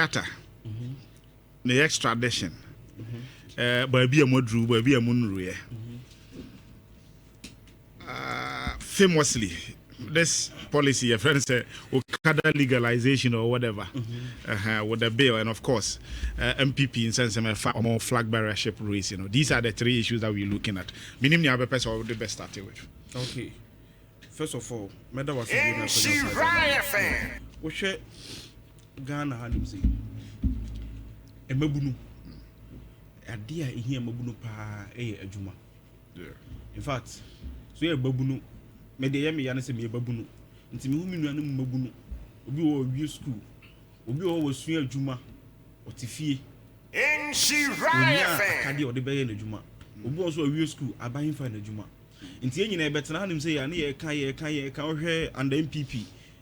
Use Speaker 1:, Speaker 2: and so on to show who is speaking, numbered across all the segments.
Speaker 1: charter the extradition baby amodru baby amunru famously this policy your friend say Okada legalization or whatever with the bill, and of course MPP in sense of more flag bearership race, these are the three issues that we're looking at. Minimum you have a person or the best started with.
Speaker 2: Okay, first of all, Meda was
Speaker 3: Nhyira
Speaker 2: we share Ghana hanim say emabunu adia ehi emabunu pa adwuma. In fact, so ye babunu me de yemi yana se me babunu nti me hu mi nuanu mabunu obi wo wi school obi wo sua adwuma otifie
Speaker 3: Nhyira
Speaker 2: akade o de beye na adwuma obi wo so wi school aban fa na adwuma nti enyina e betena hanim se ya na ye ka ohwe under MPP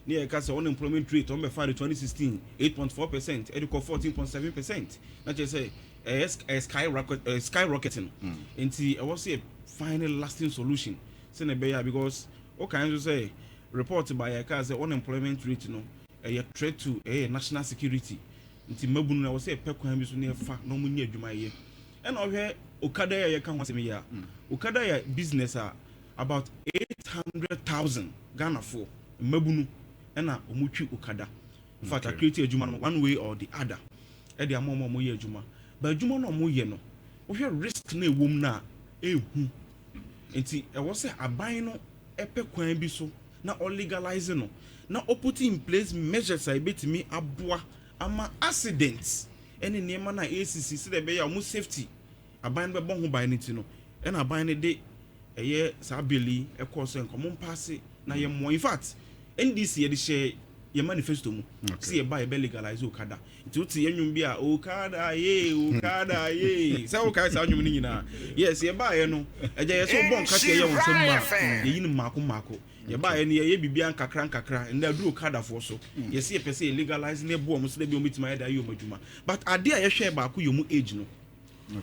Speaker 2: na ye ka se unemployment rate on be fa 2016 8.4% ediko 14.7% na je say skyrocketing nti e was a final lasting solution say na be ya because okay I say report by a say unemployment rate a threat to national security nti mabunu na was say pekwan bi so na fa no mu nya adwuma ye and ohwe Okada ya kan wasem ya Okada ya business about 800,000 Ghana for mabunu na omutwi Okada in fact I create adwuma one way or the other e dey amomo mo ye adwuma ba adwuma no mo ye no ohwe risk na ewom na ehu nti e was say aban no epekwan bi so na all legalize no na put in place measures I betimi aboa ama accidents any nema na ACC se dey be ya mo safety aban be bon ho ban nti no e na aban ne de eye sabeli e course enkomo pass na ye mo in fact NDC ye de share ye manifesto mu see ye buy be legalize Okada nti uti ye nwum bi a Okada ye say Okada sa nwum ni nyina yes ye buy no eje ye so bon ka ye won sem ma ye yin mako ye buy ne ye bibia nkakra nda duro Okada for so ye see ye pese legalize ne bo mo so de bi o mitima ye da ye o madwuma but ade a ye hwe ba ko ye mu age no.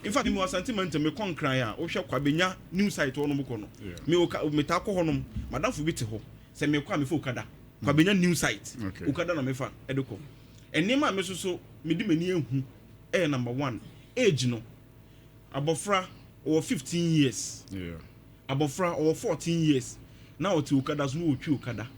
Speaker 2: In fact, me was sentiment me kon kran a wo hwe kwabenya new site wo no mo kono me ta ko honom madam fu biti ho se me kwa me fo Okada kwabenya new site Okada na me fa edeko enema me so me di mani ehu number 1 age no abofra or 15 years abofra or 14 years now to Okada so wo twi Okada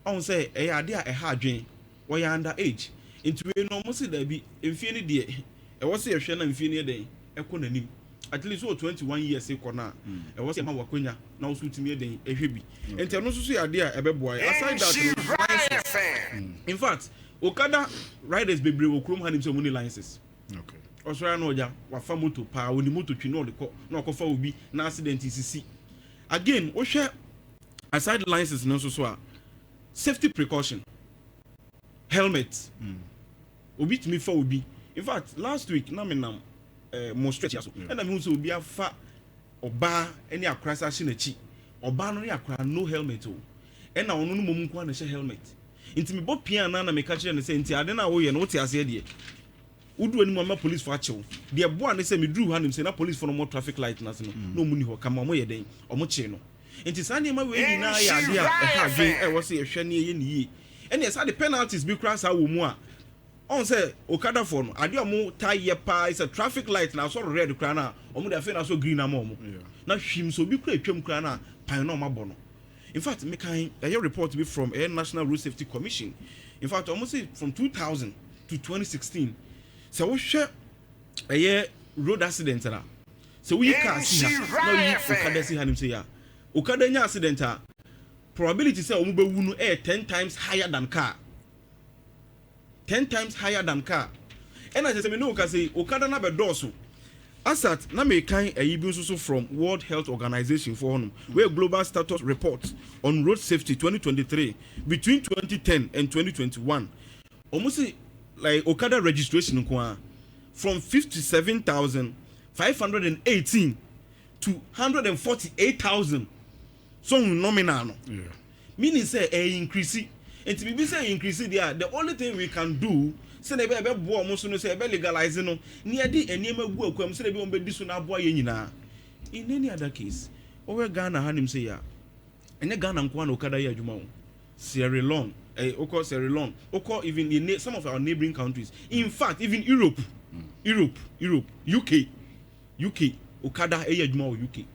Speaker 2: on say ade a ha adwen wo ya under age into we no mo se da bi emfie ne de e was a hwe na mfie ne den e ko nanim at least 21 years e ko na e was ma wakonya na wo sutimi den e hwe bi enti no so ya de a ebeboa aside that in fact Okada riders bebre wo krom hanim so money licenses osora na oja wa fa moto pa woni moto twi no de ko na okofa obi na accident isisi again wo hwe aside licenses no so a safety precaution helmet obi timi fa obi. In fact, last week, na me nam mo stretch yaso. And I mean so obi afa oba any akrasa shi na chi. Oba no yakra no helmet o. And na onu no mom kwa na she helmet. Inti me bo pia na me ka kire ne say inti ade na wo ye no wote ase de. Udu ani mo police for achew. De bo an say me dru hanim say na police for no more traffic light na se no. No mu ni ho kama mo ye den. Omo che no. Inti sa ne ma we ni na ya de a ha dwen e wo say ehwe ne ye ni yi. And yes, the penalties be cross a wo mu a on say Okada for no ade omo tie pa is a traffic light na so red kra na omo da fe na so green na mo na hwim so bi kra atwam kra na pan na omo no. In fact me kan a report be from a National Road Safety Commission. In fact almost say from 2000 to 2016 so we share a road accident na so we can see na Okada see hanim say ya Okada nya accident a probability say omo be wu no 10 times higher than car. 10 times higher than car. And I just say, no, because Okada na be dosu. Asat na me kan ayibi so from World Health Organization for him, where global status report on road safety 2023 between 2010 and 2021. Almost like Okada registration from 57,518 to 148,000. So nominal. Meaning say a increase. And to be say increase there, the only thing we can do, say na be bo almost no say be legalize no, near the enema gu akwam say be on be diso na aboa ye nyina. In any other case, over Ghana hanim say ya. Enya Ghana nko na Okada ye adwuma wo. Sierra Leone, Oko Sierra Leone, Oko even in some of our neighboring countries. In fact, even Europe, UK, Okada UK.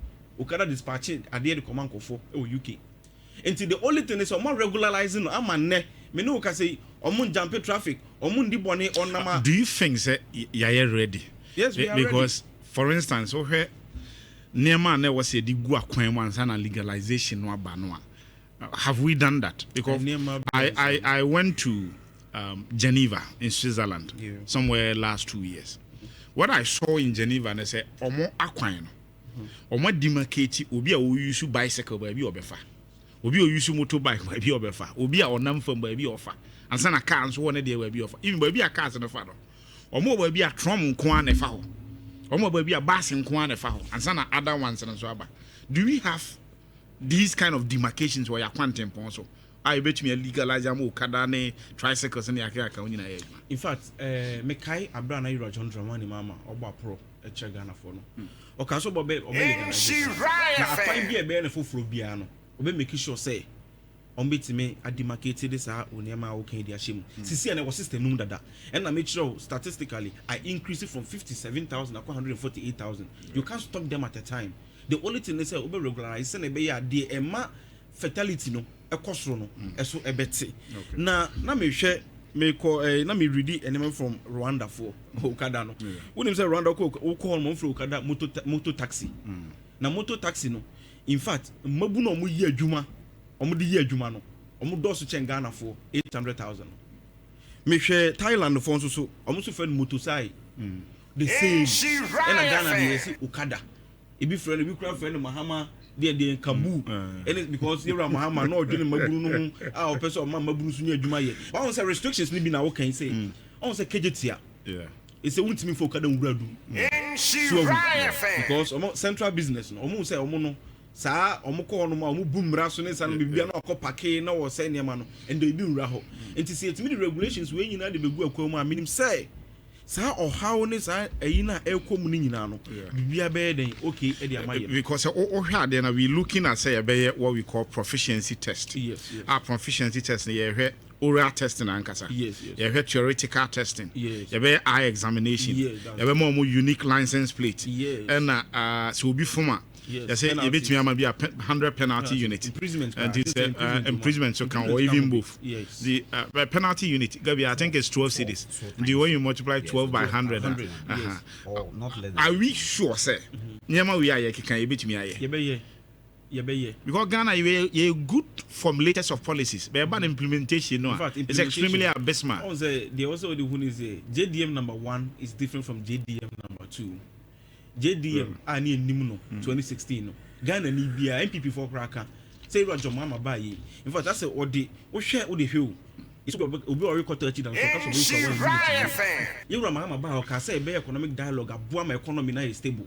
Speaker 2: Okada dispatching at the command for UK. Until the only thing is I'm regularizing I'm me no can say jump traffic di bone on nama.
Speaker 1: Do you think say you're ready?
Speaker 2: Yes, we are
Speaker 1: because ready. For instance, okay, Nema ne was a digu akwan and legalization no aba. Have we done that? Because I went to Geneva in Switzerland somewhere last 2 years. What I saw in Geneva, and I said, Omo akwan, Omo demarcate obi a use bicycle by obefa, obi a use motorbike by obefa, obi a onam from by ofa, and sana cars one day will be offer. Even by a cars in the father, Omo will be a trom kwan a foul, Omo will be a bass in kwan a foul, and sana other ones and so on. Do we have these kind of demarcations where you're quantum also? I bet me legalize Okada tricycles and the.
Speaker 2: In fact, Mekai Abraham Nhyira John Dramani Mama Oba Pro a Chagana for no. Okaso Bobe
Speaker 3: Nhyira
Speaker 2: I find be a bear for Biano. Obe make sure say on bit me I demarcated this Unema okay dia shim. Sisi and was system num dada. And I made sure statistically I increased it from 57,000 to 148,000. You can't stop them at a time. The only thing they say obe regularize and be the Emma fatality no ekosro no eso ebete. Na me hwe me ko na me ready enema from Rwanda for Okada no. When him say Rwanda ko call mo from Okada moto taxi. Na moto taxi no in fact mabu no mo yi adwuma omo de yi adwuma no omo do so chen Ghana for 800,000. Me hwe Thailand for so omo so friend motorcycle. The same and Ghana dey say Okada. Ebi friend Mahama de Kabu and because you Mahama no dwene maburu no a person o maburu so nya adwuma ye. Won say restrictions ni bi na wo kan say. On say kejetia. Yeah. It's a wuntimi for Okada nwuradu. Because central business no omo say omo no saa omo ko no ma omo bumra so ne sa no bibia na okopake na wo say niam no and they bi nwura ho. Enti say etimi regulations we nyina de begu akwa a minim say sa how ne sa ayina ekom ni nyina no bibia be den okay e de amaye
Speaker 1: because then we looking at say what we call proficiency test.
Speaker 2: Yes.
Speaker 1: Our proficiency test ye oral testing ankasa.
Speaker 2: Yes.
Speaker 1: You have theoretical testing.
Speaker 2: Yes.
Speaker 1: You have eye examination. You have more unique license plate.
Speaker 2: Yes.
Speaker 1: And so be former.
Speaker 2: Yes.
Speaker 1: You say you bet me be 100 penalty unit.
Speaker 2: Imprisonment.
Speaker 1: And it's imprisonment so can or even both.
Speaker 2: Yes.
Speaker 1: The penalty unit, I think it's 12 cities. The way you multiply 12 by 100.
Speaker 2: Yes.
Speaker 4: Or not less.
Speaker 1: Are we sure, sir? Nyama we are can you bet me aye. Because Ghana you good formulators of policies, but about implementation no. It's extremely abysmal.
Speaker 2: They also the one is JDM number 1 is different from JDM number 2. JDM ani nimuno 2016 no. Ghana ni bia MPP for kraka. Say Roger Mama bayi. In fact that's odi wo hwe odi hwe. It's obi ori quarter chi dan so ka so be so you Mama ba o ka say be economic dialogue aboa ma economy na is stable.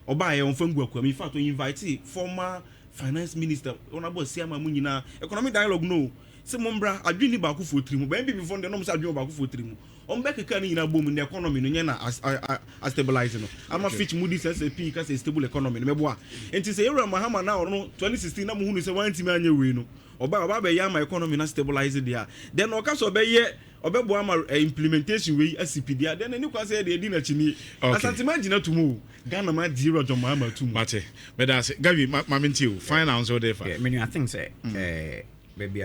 Speaker 2: Oba ye on fangu akwa. In fact we invite former finance minister honorable Siama mu nyina economic dialogue no. Se mombra adwini ba ku fo trimu ba MPP fo de no se adwini ba ku fo trimu on be keka ni nyina bom the economy no nya na as stabilize no ama Fitch Moody's S&P ka say stable economy no meboa enti se Ibrahim Mahama na no 2016 na mo hunu se wan timi anya we no oba be ya ma economy na stabilize there then o ka so be ye obebo ama implementation we ACP there then any kwa say dey di na chini asante magina tumu Ghana ma di Roger Mahama tumu
Speaker 1: mate but that's Gabi ma minti you finance or there
Speaker 4: I think say baby